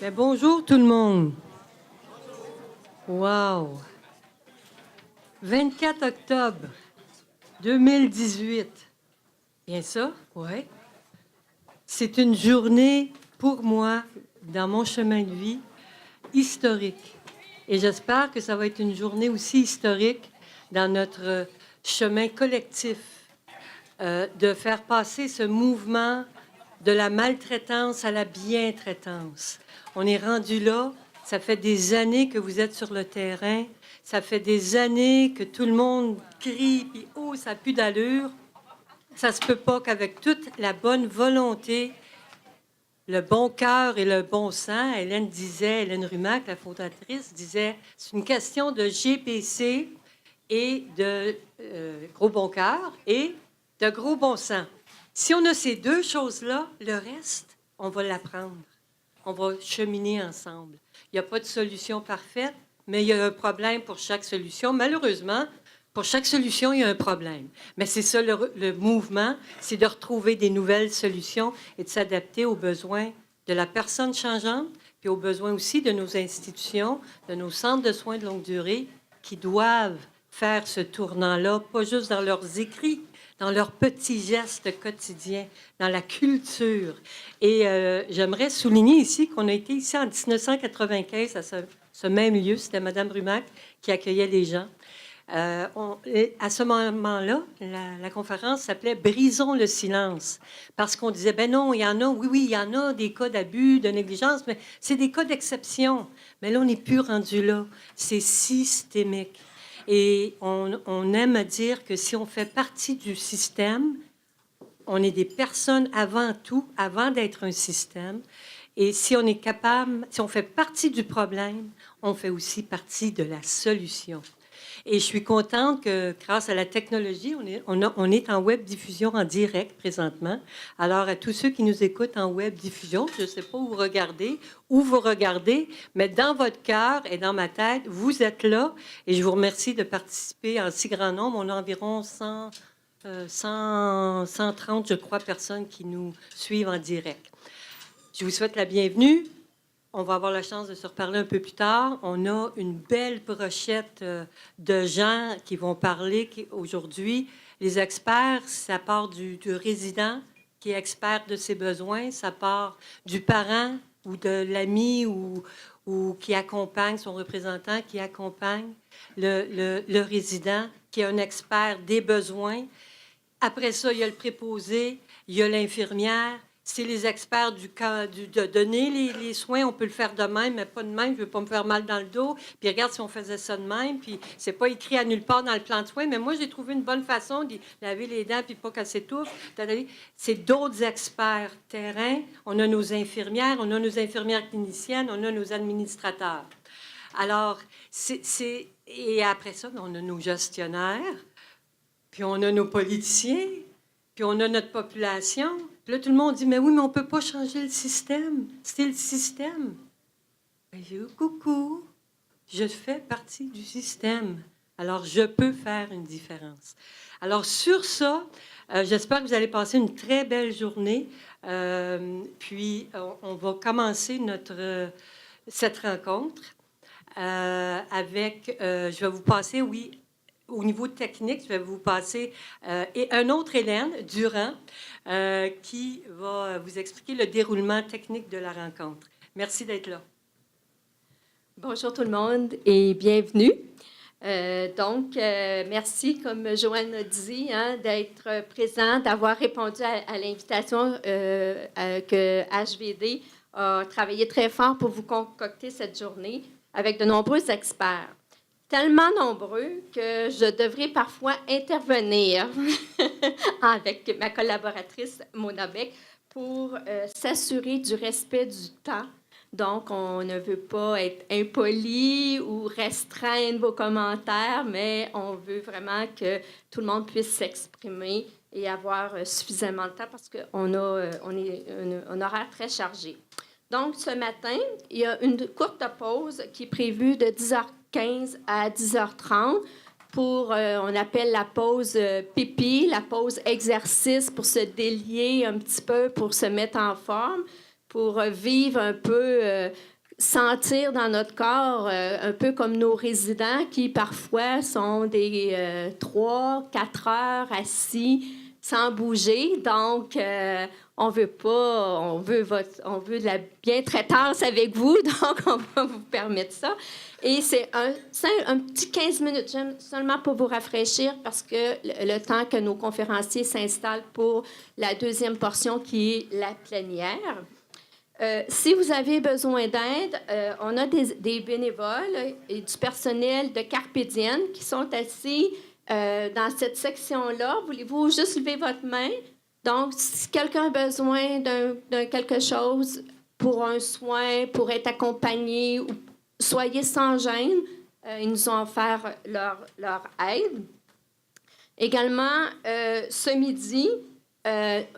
Ben, bonjour tout le monde. Wow! 24 octobre 2018. Bien ça? Oui. C'est une journée, pour moi, dans mon chemin de vie, historique. Et j'espère que ça va être une journée aussi historique dans notre chemin collectif de faire passer ce mouvement de la maltraitance à la bientraitance. On est rendu là. Ça fait des années que vous êtes sur le terrain. Ça fait des années que tout le monde crie, puis oh, ça n'a plus d'allure. Ça se peut pas qu'avec toute la bonne volonté, le bon cœur et le bon sens, Hélène Rumac, la fondatrice, disait, c'est une question de GPC et de gros bon cœur et de gros bon sens. Si on a ces deux choses-là, le reste, on va l'apprendre. On va cheminer ensemble. Il n'y a pas de solution parfaite, mais il y a un problème pour chaque solution. Malheureusement, pour chaque solution, il y a un problème. Mais c'est ça le mouvement, c'est de retrouver des nouvelles solutions et de s'adapter aux besoins de la personne changeante, puis aux besoins aussi de nos institutions, de nos centres de soins de longue durée qui doivent faire ce tournant-là, pas juste dans leurs écrits, dans leurs petits gestes quotidiens, dans la culture. Et j'aimerais souligner ici qu'on a été ici en 1995 à ce même lieu. C'était Mme Rumac qui accueillait les gens. À ce moment-là, la conférence s'appelait « Brisons le silence ». Parce qu'on disait, ben non, il y en a, oui, il y en a des cas d'abus, de négligence, mais c'est des cas d'exception. Mais là, on n'est plus rendu là. C'est systémique. Et on aime dire que si on fait partie du système, on est des personnes avant tout, avant d'être un système. Et si on est capable, si on fait partie du problème, on fait aussi partie de la solution. Et je suis contente que, grâce à la technologie, on est en web diffusion en direct présentement. Alors, à tous ceux qui nous écoutent en web diffusion, je ne sais pas où vous regardez, mais dans votre cœur et dans ma tête, vous êtes là. Et je vous remercie de participer en si grand nombre. On a environ 130, je crois, personnes qui nous suivent en direct. Je vous souhaite la bienvenue. On va avoir la chance de se reparler un peu plus tard. On a une belle brochette de gens qui vont parler aujourd'hui. Les experts, ça part du résident qui est expert de ses besoins, ça part du parent ou de l'ami ou qui accompagne, son représentant qui accompagne le résident, qui est un expert des besoins. Après ça, il y a le préposé, il y a l'infirmière. C'est les experts de donner les soins. On peut le faire de même, mais pas de même. Je ne veux pas me faire mal dans le dos. Puis regarde si on faisait ça de même. Puis c'est pas écrit à nulle part dans le plan de soins. Mais moi, j'ai trouvé une bonne façon de laver les dents puis pas qu'elle s'étouffe. C'est d'autres experts terrain. On a nos infirmières, on a nos infirmières cliniciennes, on a nos administrateurs. Alors, et après ça, on a nos gestionnaires, puis on a nos politiciens, puis on a notre population. Puis là, tout le monde dit, mais oui, mais on ne peut pas changer le système. C'est le système. Ben, j'ai dit, coucou, je fais partie du système. Alors, je peux faire une différence. Alors, sur ça, j'espère que vous allez passer une très belle journée. Puis, on va commencer cette rencontre avec, je vais vous passer, oui, au niveau technique, je vais vous passer et un autre Hélène Durand qui va vous expliquer le déroulement technique de la rencontre. Merci d'être là. Bonjour tout le monde et bienvenue. Merci, comme Joanne a dit, d'être présent, d'avoir répondu à l'invitation que HVD a travaillé très fort pour vous concocter cette journée avec de nombreux experts. Tellement nombreux que je devrais parfois intervenir avec ma collaboratrice Mona Beck pour s'assurer du respect du temps. Donc, on ne veut pas être impoli ou restreindre vos commentaires, mais on veut vraiment que tout le monde puisse s'exprimer et avoir suffisamment de temps parce qu'on est un horaire très chargé. Donc, ce matin, il y a une courte pause qui est prévue de 10h15 à 10h30 pour, on appelle la pause pipi, la pause exercice pour se délier un petit peu, pour se mettre en forme, pour vivre un peu, sentir dans notre corps, un peu comme nos résidents qui parfois sont des 3-4 heures assis sans bouger. Donc, on veut pas, on veut de la bientraitance avec vous, donc on va vous permettre ça. Et c'est un petit 15 minutes, seulement pour vous rafraîchir, parce que le temps que nos conférenciers s'installent pour la deuxième portion qui est la plénière. Si vous avez besoin d'aide, on a des bénévoles et du personnel de Carpe Diem qui sont assis dans cette section-là. Voulez-vous juste lever votre main? Donc, si quelqu'un a besoin d'un quelque chose pour un soin, pour être accompagné, soyez sans gêne. Ils nous ont offert leur aide. Également, ce midi,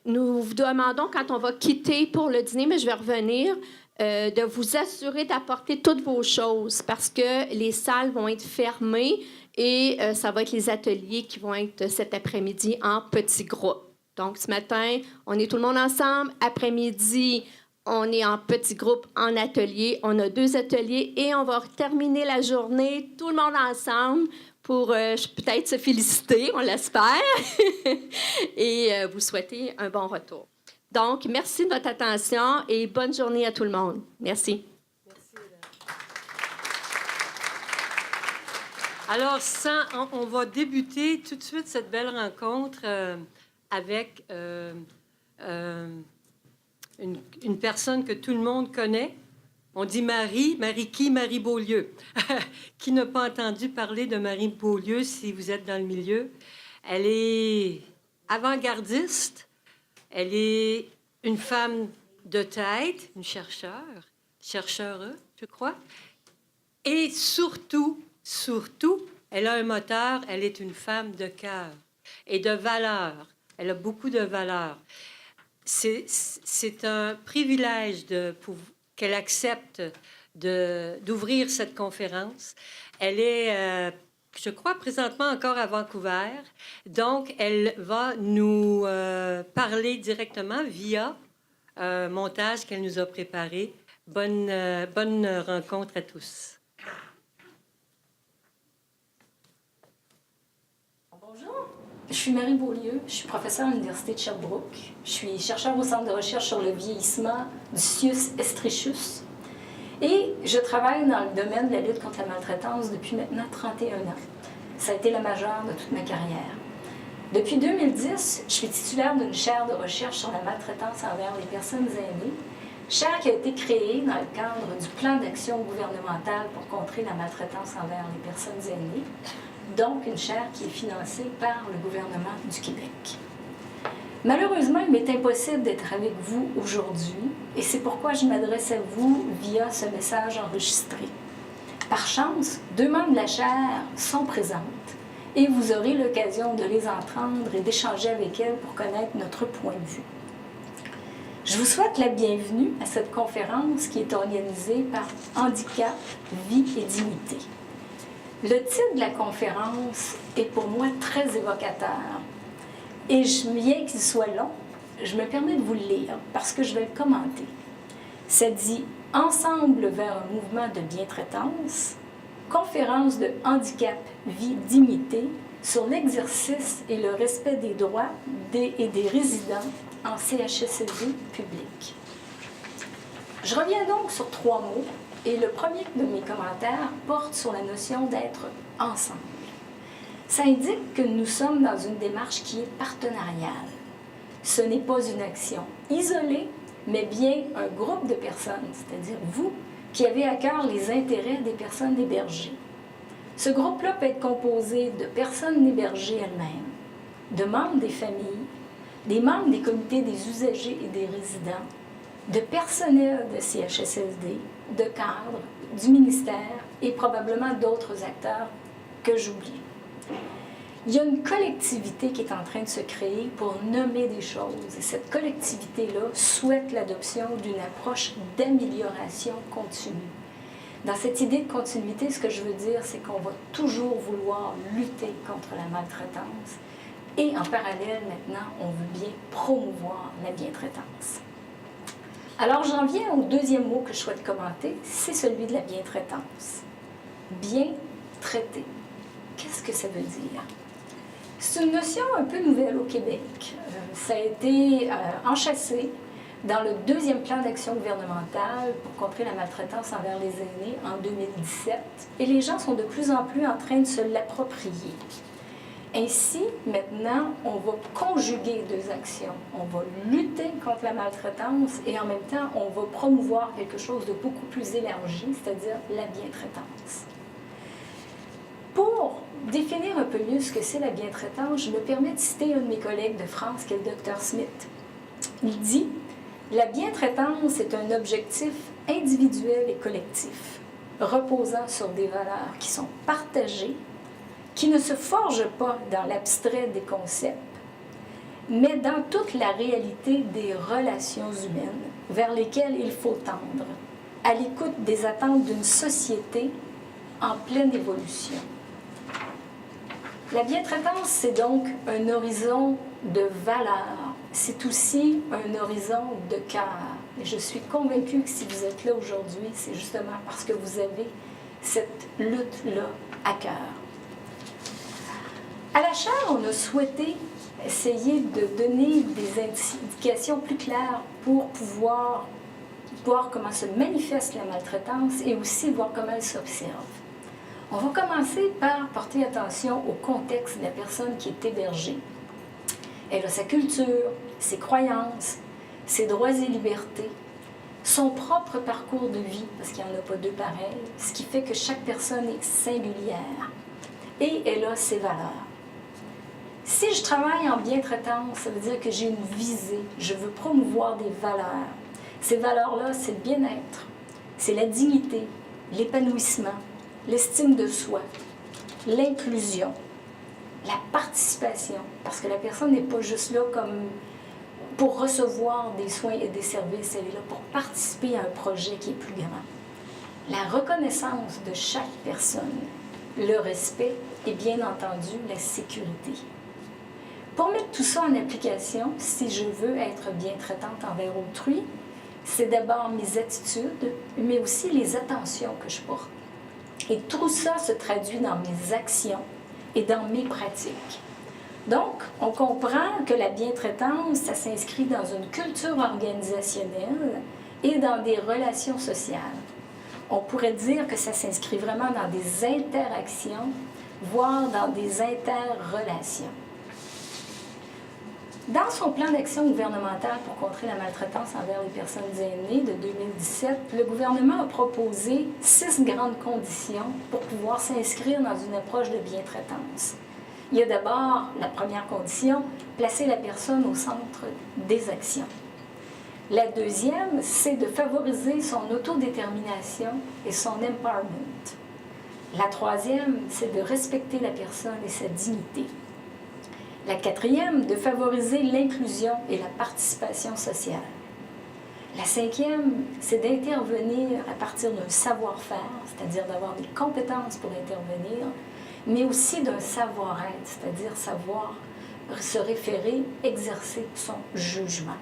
nous vous demandons, quand on va quitter pour le dîner, mais je vais revenir, de vous assurer d'apporter toutes vos choses parce que les salles vont être fermées et ça va être les ateliers qui vont être cet après-midi en petits groupes. Donc, ce matin, on est tout le monde ensemble. Après-midi, on est en petits groupes en atelier. On a 2 ateliers et on va terminer la journée, tout le monde ensemble, pour peut-être se féliciter, on l'espère, et vous souhaiter un bon retour. Donc, merci de votre attention et bonne journée à tout le monde. Merci. Merci, alors, on va débuter tout de suite cette belle rencontre avec une personne que tout le monde connaît. On dit Marie. Marie qui? Marie Beaulieu. Qui n'a pas entendu parler de Marie Beaulieu si vous êtes dans le milieu? Elle est avant-gardiste. Elle est une femme de tête, une chercheure, je crois. Et surtout, elle a un moteur. Elle est une femme de cœur et de valeur. Elle a beaucoup de valeur. C'est un privilège qu'elle accepte d'ouvrir cette conférence. Elle est, je crois, présentement encore à Vancouver. Donc, elle va nous parler directement via un montage qu'elle nous a préparé. Bonne rencontre à tous. Bonjour, je suis Marie Beaulieu, je suis professeure à l'Université de Sherbrooke. Je suis chercheure au Centre de recherche sur le vieillissement du Sius estrichus. Et je travaille dans le domaine de la lutte contre la maltraitance depuis maintenant 31 ans. Ça a été la majeure de toute ma carrière. Depuis 2010, je suis titulaire d'une chaire de recherche sur la maltraitance envers les personnes aînées, chaire qui a été créée dans le cadre du plan d'action gouvernemental pour contrer la maltraitance envers les personnes aînées, donc une chaire qui est financée par le gouvernement du Québec. Malheureusement, il m'est impossible d'être avec vous aujourd'hui et c'est pourquoi je m'adresse à vous via ce message enregistré. Par chance, 2 membres de la chaire sont présentes et vous aurez l'occasion de les entendre et d'échanger avec elles pour connaître notre point de vue. Je vous souhaite la bienvenue à cette conférence qui est organisée par Handicap, Vie et Dignité. Le titre de la conférence est pour moi très évocateur. Et bien qu'il soit long, je me permets de vous le lire parce que je vais le commenter. Ça dit « Ensemble vers un mouvement de bientraitance, conférence de handicap, vie, dignité sur l'exercice et le respect des droits et des résidents en CHSLD public. » Je reviens donc sur 3 mots et le premier de mes commentaires porte sur la notion d'être ensemble. Ça indique que nous sommes dans une démarche qui est partenariale. Ce n'est pas une action isolée, mais bien un groupe de personnes, c'est-à-dire vous, qui avez à cœur les intérêts des personnes hébergées. Ce groupe-là peut être composé de personnes hébergées elles-mêmes, de membres des familles, des membres des comités des usagers et des résidents, de personnel de CHSLD, de cadres, du ministère et probablement d'autres acteurs que j'oublie. Il y a une collectivité qui est en train de se créer pour nommer des choses. Et cette collectivité-là souhaite l'adoption d'une approche d'amélioration continue. Dans cette idée de continuité, ce que je veux dire, c'est qu'on va toujours vouloir lutter contre la maltraitance. Et en parallèle, maintenant, on veut bien promouvoir la bientraitance. Alors, j'en viens au deuxième mot que je souhaite commenter, c'est celui de la bientraitance. Bien traité. Qu'est-ce que ça veut dire? C'est une notion un peu nouvelle au Québec. Ça a été enchâssé dans le deuxième plan d'action gouvernemental pour contrer la maltraitance envers les aînés en 2017. Et les gens sont de plus en plus en train de se l'approprier. Ainsi, maintenant, on va conjuguer deux actions. On va lutter contre la maltraitance et en même temps, on va promouvoir quelque chose de beaucoup plus élargi, c'est-à-dire la bientraitance. Pour définir un peu mieux ce que c'est la bientraitance, je me permets de citer un de mes collègues de France, qui est le Dr Smith. Il dit « La bientraitance est un objectif individuel et collectif, reposant sur des valeurs qui sont partagées, qui ne se forgent pas dans l'abstrait des concepts, mais dans toute la réalité des relations humaines vers lesquelles il faut tendre, à l'écoute des attentes d'une société en pleine évolution. » La bientraitance, c'est donc un horizon de valeurs. C'est aussi un horizon de cœur. Et je suis convaincue que si vous êtes là aujourd'hui, c'est justement parce que vous avez cette lutte-là à cœur. À la Chaire, on a souhaité essayer de donner des indications plus claires pour pouvoir voir comment se manifeste la maltraitance et aussi voir comment elle s'observe. On va commencer par porter attention au contexte de la personne qui est hébergée. Elle a sa culture, ses croyances, ses droits et libertés, son propre parcours de vie, parce qu'il n'y en a pas deux pareils, ce qui fait que chaque personne est singulière. Et elle a ses valeurs. Si je travaille en bientraitance, ça veut dire que j'ai une visée, je veux promouvoir des valeurs. Ces valeurs-là, c'est le bien-être, c'est la dignité, l'épanouissement, l'estime de soi, l'inclusion, la participation, parce que la personne n'est pas juste là comme pour recevoir des soins et des services, elle est là pour participer à un projet qui est plus grand. La reconnaissance de chaque personne, le respect et bien entendu la sécurité. Pour mettre tout ça en application, si je veux être bien traitante envers autrui, c'est d'abord mes attitudes, mais aussi les attentions que je porte. Et tout ça se traduit dans mes actions et dans mes pratiques. Donc, on comprend que la bientraitance, ça s'inscrit dans une culture organisationnelle et dans des relations sociales. On pourrait dire que ça s'inscrit vraiment dans des interactions, voire dans des interrelations. Dans son plan d'action gouvernemental pour contrer la maltraitance envers les personnes aînées de 2017, le gouvernement a proposé 6 grandes conditions pour pouvoir s'inscrire dans une approche de bientraitance. Il y a d'abord la première condition, placer la personne au centre des actions. La deuxième, c'est de favoriser son autodétermination et son empowerment. La troisième, c'est de respecter la personne et sa dignité. La quatrième, de favoriser l'inclusion et la participation sociale. La cinquième, c'est d'intervenir à partir d'un savoir-faire, c'est-à-dire d'avoir des compétences pour intervenir, mais aussi d'un savoir-être, c'est-à-dire savoir se référer, exercer son jugement.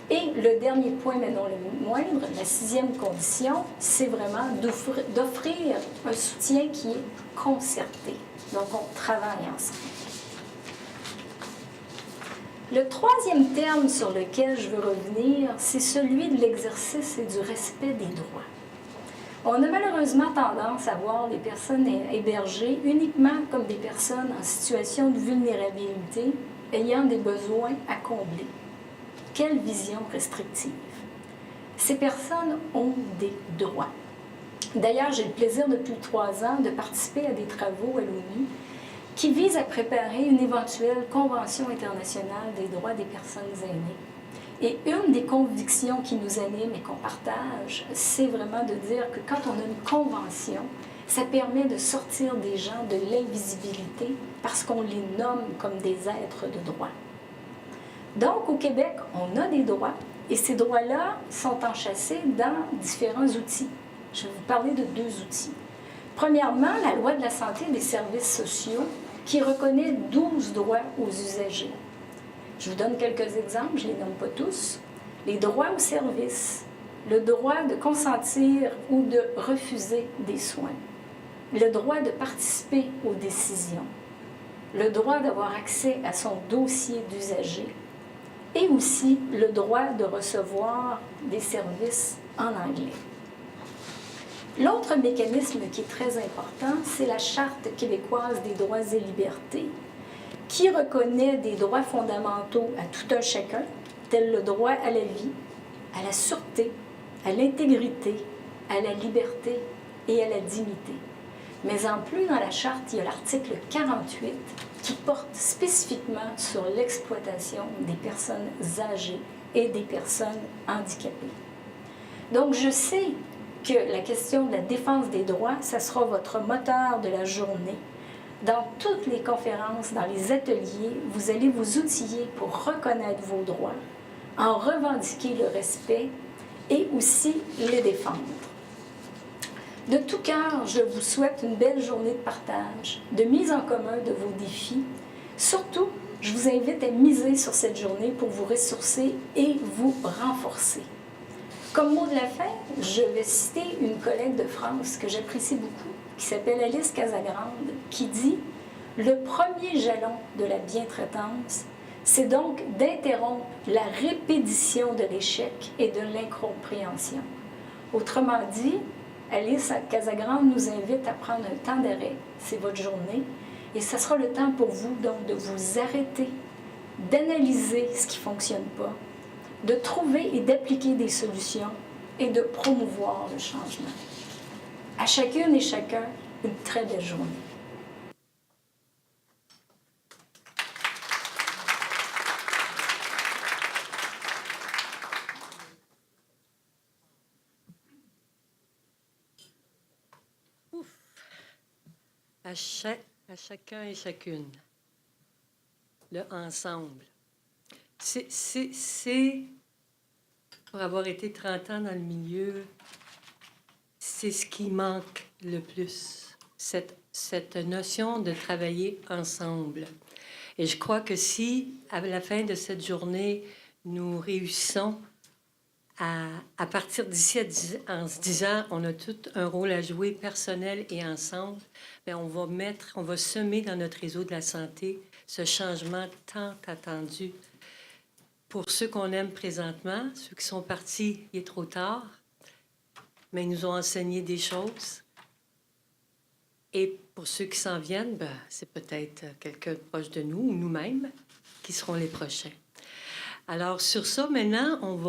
Et le dernier point, mais non le moindre, la 6e condition, c'est vraiment d'offrir un soutien qui est concerté. Donc, on travaille ensemble. Le 3e terme sur lequel je veux revenir, c'est celui de l'exercice et du respect des droits. On a malheureusement tendance à voir les personnes hébergées uniquement comme des personnes en situation de vulnérabilité, ayant des besoins à combler. Quelle vision restrictive! Ces personnes ont des droits. D'ailleurs, j'ai le plaisir depuis 3 ans de participer à des travaux à l'ONU qui visent à préparer une éventuelle Convention internationale des droits des personnes aînées. Et une des convictions qui nous anime et qu'on partage, c'est vraiment de dire que quand on a une convention, ça permet de sortir des gens de l'invisibilité parce qu'on les nomme comme des êtres de droit. Donc, au Québec, on a des droits et ces droits-là sont enchâssés dans différents outils. Je vais vous parler de 2 outils. Premièrement, la loi de la santé et des services sociaux qui reconnaît 12 droits aux usagers. Je vous donne quelques exemples, je ne les nomme pas tous. les droits au service, le droit de consentir ou de refuser des soins, le droit de participer aux décisions, le droit d'avoir accès à son dossier d'usager et aussi le droit de recevoir des services en anglais. L'autre mécanisme qui est très important, c'est la Charte québécoise des droits et libertés, qui reconnaît des droits fondamentaux à tout un chacun, tels le droit à la vie, à la sûreté, à l'intégrité, à la liberté et à la dignité. Mais en plus, dans la Charte, il y a l'article 48 qui porte spécifiquement sur l'exploitation des personnes âgées et des personnes handicapées. Donc, je sais que la question de la défense des droits, ça sera votre moteur de la journée. Dans toutes les conférences, dans les ateliers, vous allez vous outiller pour reconnaître vos droits, en revendiquer le respect et aussi les défendre. De tout cœur, je vous souhaite une belle journée de partage, de mise en commun de vos défis. Surtout, je vous invite à miser sur cette journée pour vous ressourcer et vous renforcer. Comme mot de la fin, je vais citer une collègue de France que j'apprécie beaucoup, qui s'appelle Alice Casagrande, qui dit « Le premier jalon de la bientraitance, c'est donc d'interrompre la répétition de l'échec et de l'incompréhension. » Autrement dit, Alice Casagrande nous invite à prendre un temps d'arrêt, c'est votre journée, et ce sera le temps pour vous donc de vous arrêter, d'analyser ce qui ne fonctionne pas, de trouver et d'appliquer des solutions et de promouvoir le changement. À chacune et chacun, une très belle journée. À chacun et chacune, le ensemble. C'est, pour avoir été 30 ans dans le milieu, c'est ce qui manque le plus, cette notion de travailler ensemble. Et je crois que si, à la fin de cette journée, nous réussissons à partir d'ici en se disant on a tout un rôle à jouer personnel et ensemble, bien, on va semer dans notre réseau de la santé ce changement tant attendu. Pour ceux qu'on aime présentement, ceux qui sont partis, il est trop tard, mais ils nous ont enseigné des choses. Et pour ceux qui s'en viennent, ben, c'est peut-être quelqu'un proche de nous ou nous-mêmes qui seront les prochains. Alors, sur ça, maintenant, on va